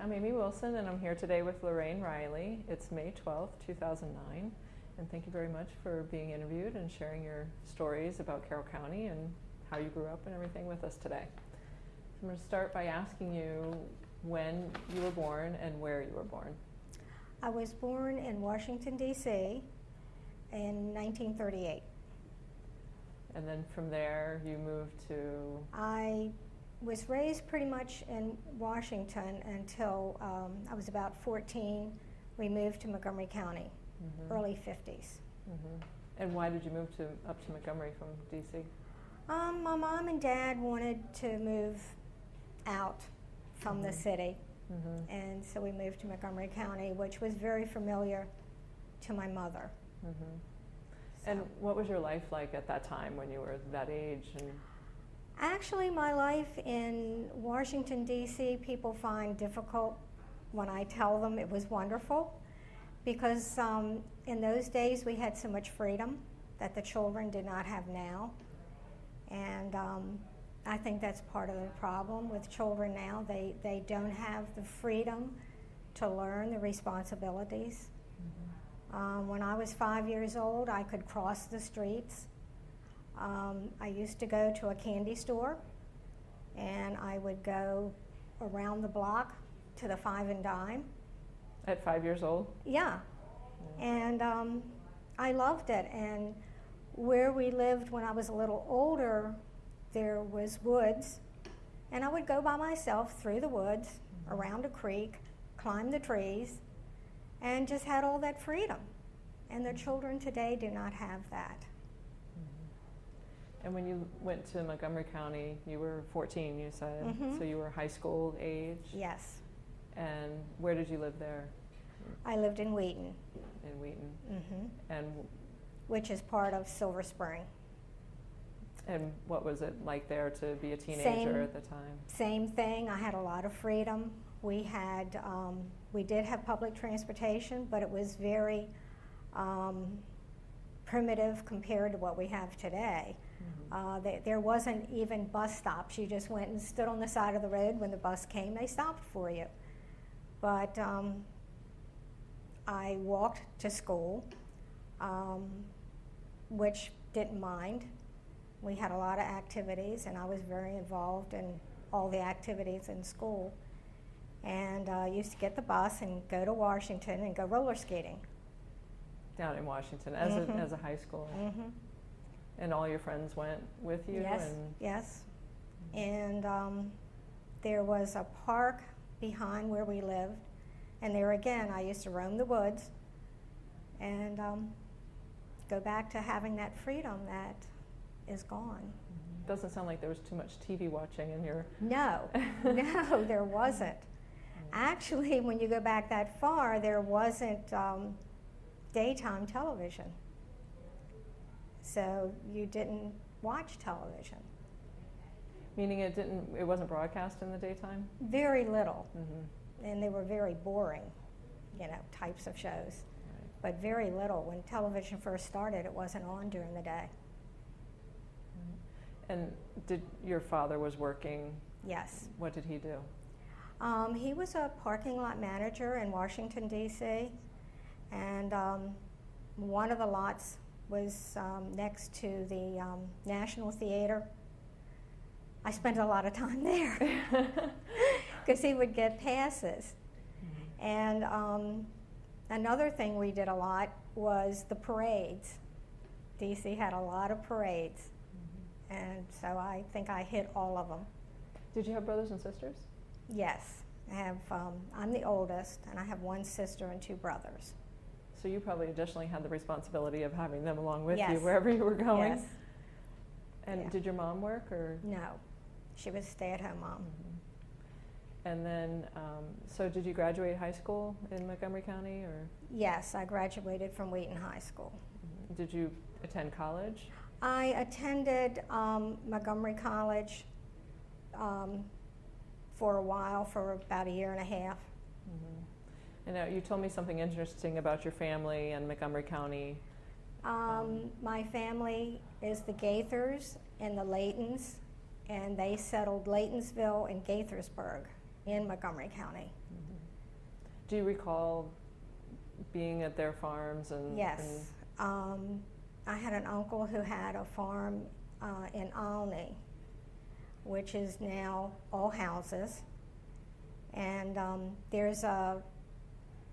I'm Amy Wilson, and I'm here today with Lorraine Riley. It's May 12th, 2009, and thank you very much for being interviewed and sharing your stories about Carroll County and how you grew up and everything with us today. So I'm going to start by asking you when you were born and where you were born. I was born in Washington, D.C. in 1938. And then from there you moved to... I was raised pretty much in Washington until I was about 14. We moved to Montgomery County, early 50s. And why did you move up to Montgomery from D.C.? My mom and dad wanted to move out from the city, and so we moved to Montgomery County, which was very familiar to my mother. And what was your life like at that time when you were that age? And actually, my life in Washington, D.C., people find difficult when I tell them it was wonderful, because in those days we had so much freedom that the children did not have now. And I think that's part of the problem with children now. They don't have the freedom to learn the responsibilities. When I was 5 years old, I could cross the streets. I used to go to a candy store, and I would go around the block to the Five and Dime. At 5 years old? Yeah. And I loved it. And where we lived when I was a little older, there was woods, and I would go by myself through the woods, around a creek, climb the trees, and just had all that freedom. And the children today do not have that. And when you went to Montgomery County, you were 14, you said, so you were high school age? Yes. And where did you live there? I lived in Wheaton. In Wheaton. And which is part of Silver Spring. And what was it like there to be a teenager at the time? Same thing. I had a lot of freedom. We had, we did have public transportation, but it was very primitive compared to what we have today. There wasn't even bus stops. You just went and stood on the side of the road. When the bus came, they stopped for you. But I walked to school, which didn't mind. We had a lot of activities, and I was very involved in all the activities in school. And I used to get the bus and go to Washington and go roller skating. Down in Washington as a high schooler? And all your friends went with you? Yes, yes. And there was a park behind where we lived, and there again I used to roam the woods and go back to having that freedom that is gone. Doesn't sound like there was too much TV watching in your... No, no, there wasn't. Actually, when you go back that far, there wasn't daytime television. So you didn't watch television. Meaning it wasn't broadcast in the daytime? Very little. And they were very boring, types of shows. Right. But very little. When television first started, it wasn't on during the day. And your father was working? Yes. What did he do? He was a parking lot manager in Washington, D.C., and one of the lots was next to the National Theater. I spent a lot of time there because he would get passes. And another thing we did a lot was the parades. D.C. had a lot of parades, and so I think I hit all of them. Did you have brothers and sisters? Yes. I'm the oldest, and I have one sister and two brothers. So you probably additionally had the responsibility of having them along with you Yes. wherever you were going? Yes. And did your mom work, or? No. She was a stay-at-home mom. And then, so did you graduate high school in Montgomery County, or? Yes, I graduated from Wheaton High School. Did you attend college? I attended Montgomery College for a while, for about a year and a half. And now you told me something interesting about your family and Montgomery County. My family is the Gaithers and the Laytons, and they settled Laytonsville and Gaithersburg. in Montgomery County. Do you recall being at their farms? Yes. I had an uncle who had a farm in Olney, which is now all houses. And there's a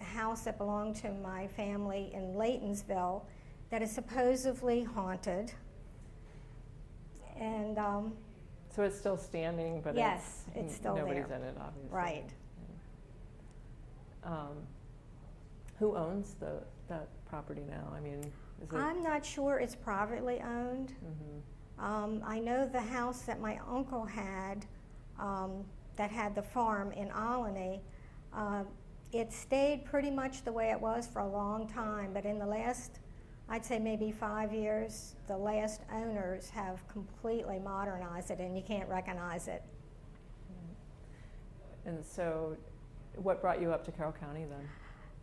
house that belonged to my family in Laytonsville that is supposedly haunted. And so it's still standing, but yes, it's still nobody's there. in it, obviously. Right. Who owns that property now? I mean, is it? I'm not sure it's privately owned. I know the house that my uncle had that had the farm in Olney, it stayed pretty much the way it was for a long time, but in the last, I'd say maybe 5 years, the last owners have completely modernized it and you can't recognize it. And so what brought you up to Carroll County then?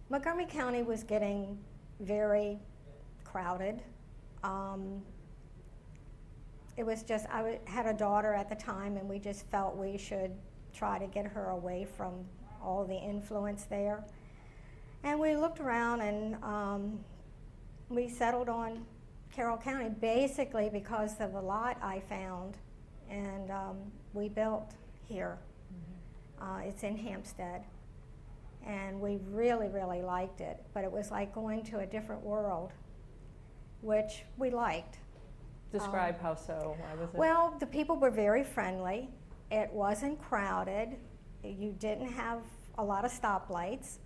Montgomery County was getting very crowded. It was just, had a daughter at the time and we just felt we should try to get her away from all the influence there. And we looked around and we settled on Carroll County basically because of a lot I found, and we built here. It's in Hampstead, and we really, really liked it, but it was like going to a different world, which we liked. Describe how so. Why was it? Well, the people were very friendly. It wasn't crowded. You didn't have a lot of stoplights.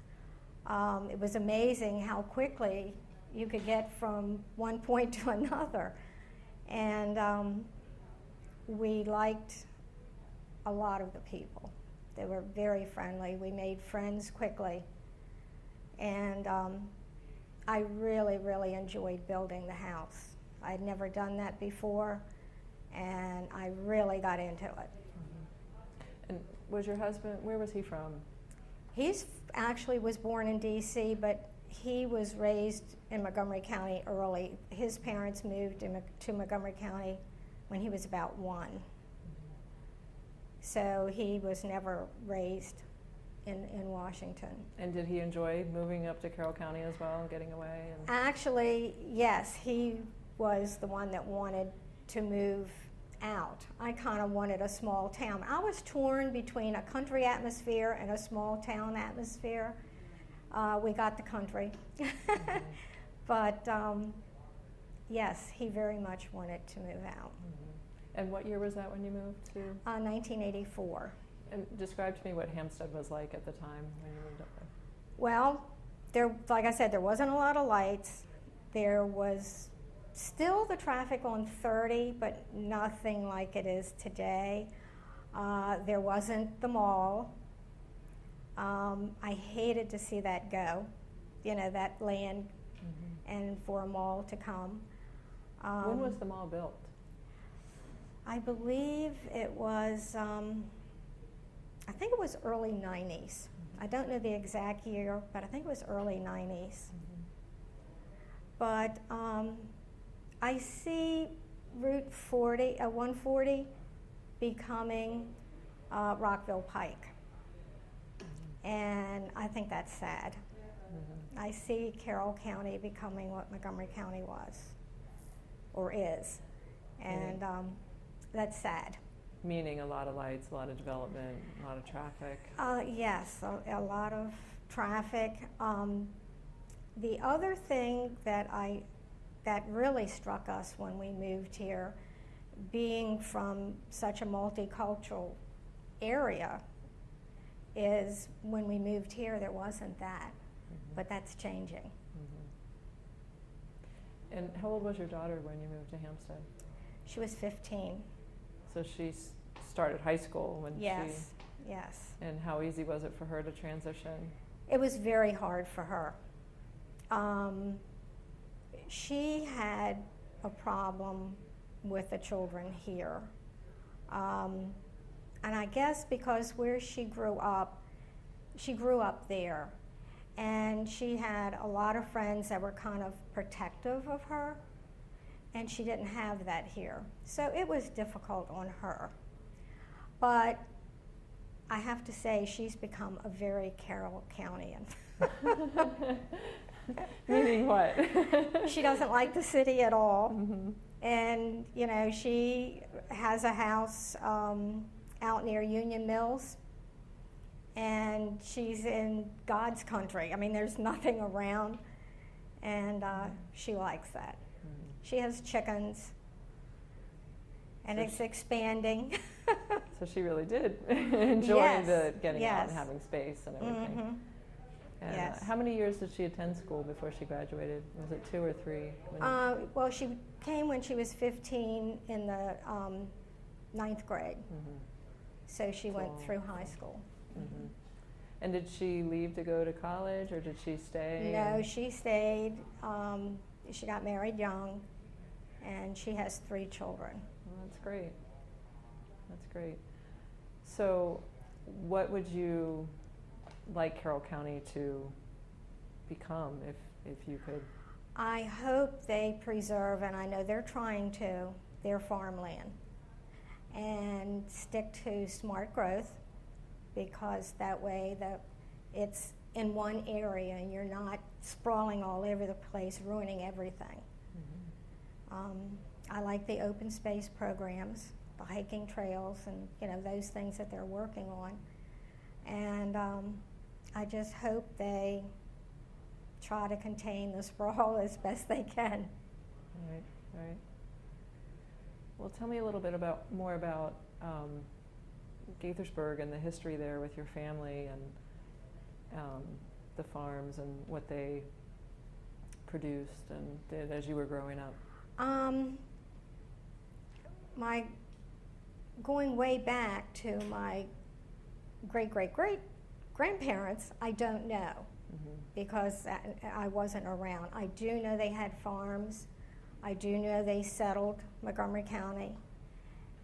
It was amazing how quickly you could get from one point to another. And we liked a lot of the people. They were very friendly. We made friends quickly. And I really, really enjoyed building the house. I'd never done that before, and I really got into it. And was your husband, where was he from? He's actually was born in D.C., but he was raised in Montgomery County early. His parents moved to Montgomery County when he was about 1. So he was never raised in Washington. And did he enjoy moving up to Carroll County as well and getting away? Actually, yes, he was the one that wanted to move out. I kind of wanted a small town. I was torn between a country atmosphere and a small town atmosphere. We got the country. But yes, he very much wanted to move out. And what year was that when you moved to? 1984. And describe to me what Hampstead was like at the time when you moved up there. Well, like I said, there wasn't a lot of lights. There was still the traffic on 30, but nothing like it is today. There wasn't the mall. I hated to see that go, that land, and for a mall to come. When was the mall built? I believe it was, I think it was early 90s. I don't know the exact year, but I think it was early 90s. But I see Route 140 becoming Rockville Pike. And I think that's sad. I see Carroll County becoming what Montgomery County was, or is. And that's sad. Meaning a lot of lights, a lot of development, a lot of traffic. Yes, a lot of traffic. The other thing that really struck us when we moved here, being from such a multicultural area, is when we moved here there wasn't that, but that's changing. And how old was your daughter when you moved to Hampstead? She was 15. So she started high school when Yes. And how easy was it for her to transition? It was very hard for her. She had a problem with the children here. And I guess because where she grew up there. And she had a lot of friends that were kind of protective of her. And she didn't have that here. So it was difficult on her. But I have to say she's become a very Carroll Countyan. Meaning what? She doesn't like the city at all. Mm-hmm. And, you know, she has a house out near Union Mills, and she's in God's country. I mean, there's nothing around, and she likes that. Mm-hmm. She has chickens, and So it's expanding. So she really did enjoy Yes, the getting out yes. and having space and everything. Mhm. And Yes. how many years did she attend school before she graduated? Was it 2 or 3? Well, she came when she was 15 in the 9th grade, Mm-hmm. so she went So- through high school. Mm-hmm. And did she leave to go to college, or did she stay? No, she stayed. She got married young, and she has 3 children. Well, that's great. That's great. So, what would you like Carroll County to become if you could? I hope they preserve, and I know they're trying to, their farmland, and stick to smart growth, because that way it's in one area and you're not sprawling all over the place, ruining everything. Mm-hmm. I like the open space programs, the hiking trails, and you know those things that they're working on. And I just hope they try to contain the sprawl as best they can. Right, right. Well, tell me a little bit more about Gaithersburg and the history there with your family and the farms and what they produced and did as you were growing up. My going way back to my great-great-great-grandparents, I don't know, Mm-hmm. because I wasn't around. I do know they had farms. I do know they settled Montgomery County.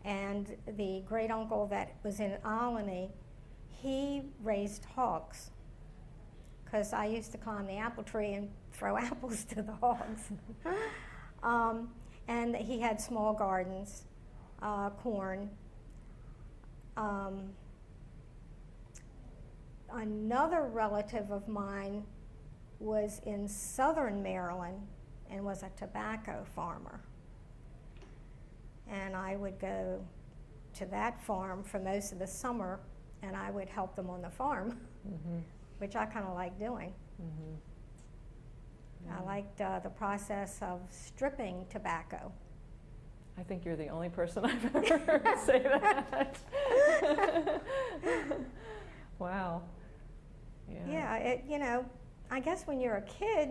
And the great uncle that was in Albany, he raised hogs, because I used to climb the apple tree and throw apples to the hogs. And he had small gardens, corn. Another relative of mine was in southern Maryland and was a tobacco farmer. And I would go to that farm for most of the summer, and I would help them on the farm, Mm-hmm. which I kind of like doing. Mm-hmm. I liked the process of stripping tobacco. I think you're the only person I've ever heard say that. Wow. Yeah, I guess when you're a kid,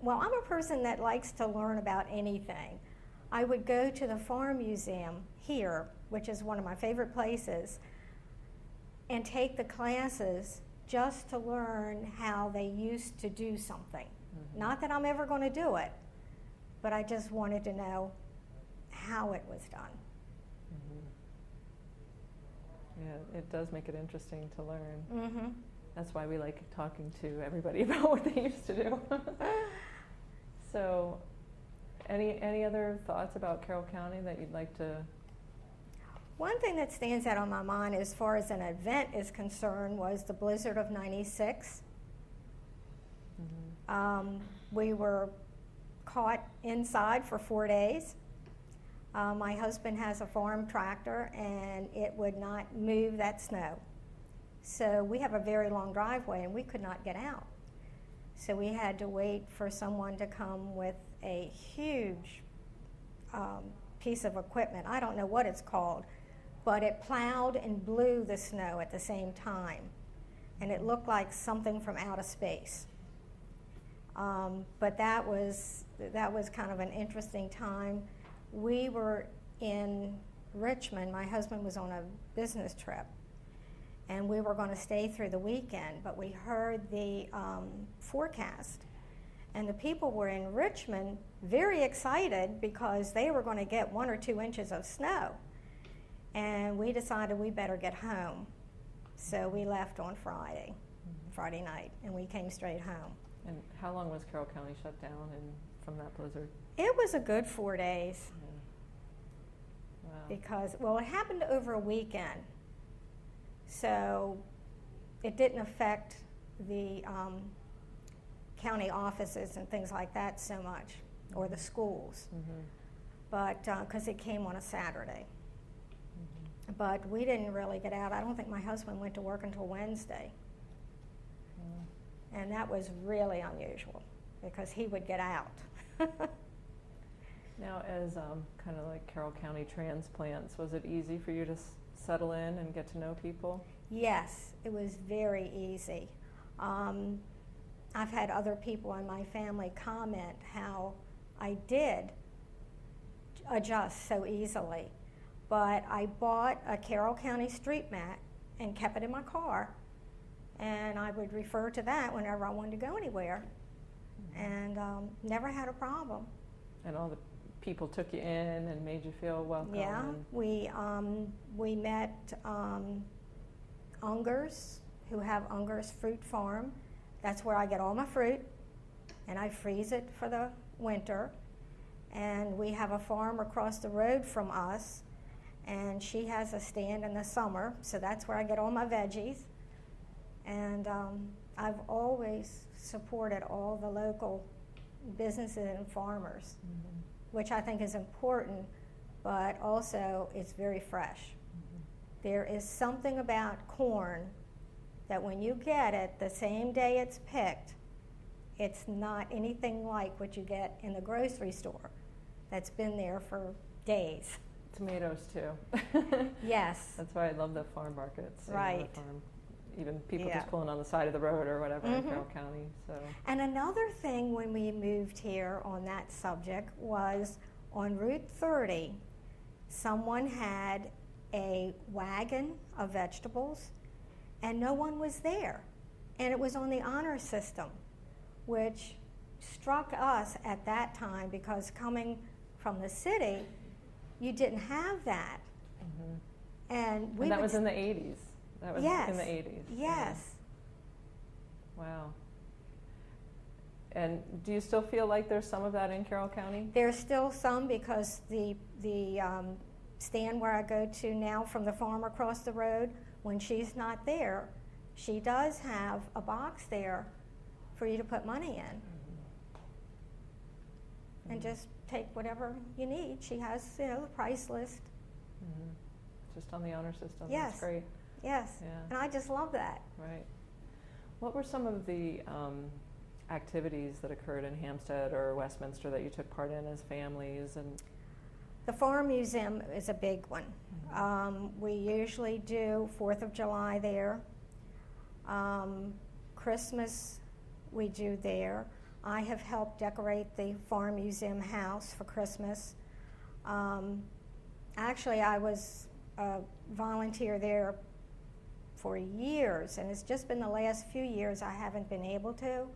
I'm a person that likes to learn about anything. I would go to the Farm Museum here, which is one of my favorite places, and take the classes just to learn how they used to do something. Mm-hmm. Not that I'm ever going to do it, but I just wanted to know how it was done. Mm-hmm. Yeah, it does make it interesting to learn. Mm-hmm. That's why we like talking to everybody about what they used to do. So, any other thoughts about Carroll County that you'd like to? One thing that stands out on my mind as far as an event is concerned was the blizzard of '96. Mm-hmm. We were caught inside for 4 days. My husband has a farm tractor, and it would not move that snow. So we have a very long driveway, and we could not get out. So we had to wait for someone to come with a huge piece of equipment. I don't know what it's called, but it plowed and blew the snow at the same time. And it looked like something from outer space. But that was kind of an interesting time. We were in Richmond. My husband was on a business trip, and we were going to stay through the weekend, but we heard the forecast, and the people were in Richmond very excited because they were going to get 1 or 2 inches of snow, and we decided we better get home. So we left on Friday night, and we came straight home. And how long was Carroll County shut down from that blizzard? It was a good 4 days. Yeah. Wow. Because, well, it happened over a weekend. So it didn't affect the county offices and things like that so much, or the schools, but because it came on a Saturday. But we didn't really get out. I don't think my husband went to work until Wednesday. And that was really unusual because he would get out. Now, as kind of like Carroll County transplants, was it easy for you to settle in and get to know people? Yes, it was very easy. I've had other people in my family comment how I did adjust so easily. But I bought a Carroll County street mat and kept it in my car, and I would refer to that whenever I wanted to go anywhere, and never had a problem. And all the people took you in and made you feel welcome? Yeah, we met Ungers, who have Ungers Fruit Farm. That's where I get all my fruit, and I freeze it for the winter. And we have a farm across the road from us, and she has a stand in the summer, so that's where I get all my veggies. And I've always supported all the local businesses and farmers, which I think is important, but also it's very fresh. There is something about corn that when you get it the same day it's picked, it's not anything like what you get in the grocery store that's been there for days. Tomatoes too. Yes. That's why I love the farm markets. Right. Even people just pulling on the side of the road or whatever in Carroll County. So. And another thing when we moved here on that subject was on Route 30, someone had a wagon of vegetables and no one was there. And it was on the honor system, which struck us at that time because coming from the city, you didn't have that. And that was in the 80s. That was in the 80s. Yes. Wow. And do you still feel like there's some of that in Carroll County? There's still some because the stand where I go to now from the farm across the road, when she's not there, she does have a box there for you to put money in. And just take whatever you need. She has, the price list. Just on the honor system. Yes. That's great. Yes. Yeah. And I just love that. Right. What were some of the activities that occurred in Hampstead or Westminster that you took part in as families? And the Farm Museum is a big one. We usually do 4th of July there. Christmas we do there. I have helped decorate the Farm Museum house for Christmas. Actually, I was a volunteer there for years, and it's just been the last few years I haven't been able to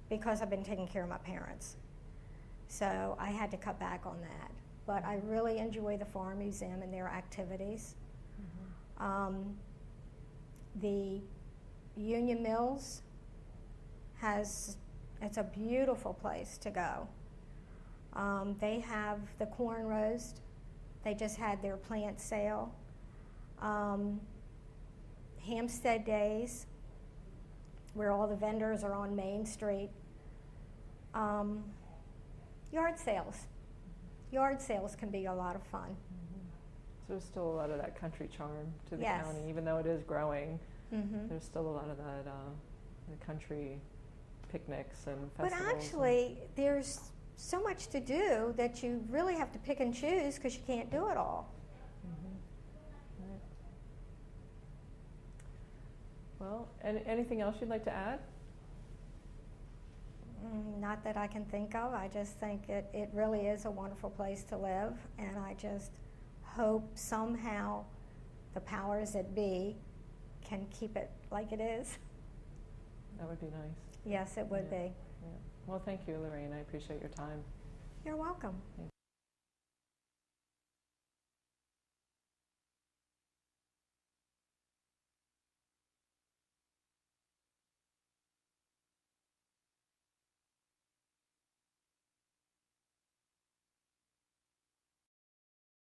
because I've been taking care of my parents. So I had to cut back on that. But I really enjoy the Farm Museum and their activities. The Union Mills it's a beautiful place to go. They have the corn roast. They just had their plant sale. Hampstead Days, where all the vendors are on Main Street. Yard sales. Yard sales can be a lot of fun. So there's still a lot of that country charm to the Yes. county, even though it is growing. There's still a lot of that the country picnics and festivals. But actually, there's so much to do that you really have to pick and choose because you can't do it all. Right. Well, anything else you'd like to add? Not that I can think of. I just think it really is a wonderful place to live, and I just hope somehow the powers that be can keep it like it is. That would be nice. Yes, it would be. Yeah. Well, thank you, Lorraine. I appreciate your time. You're welcome. Thank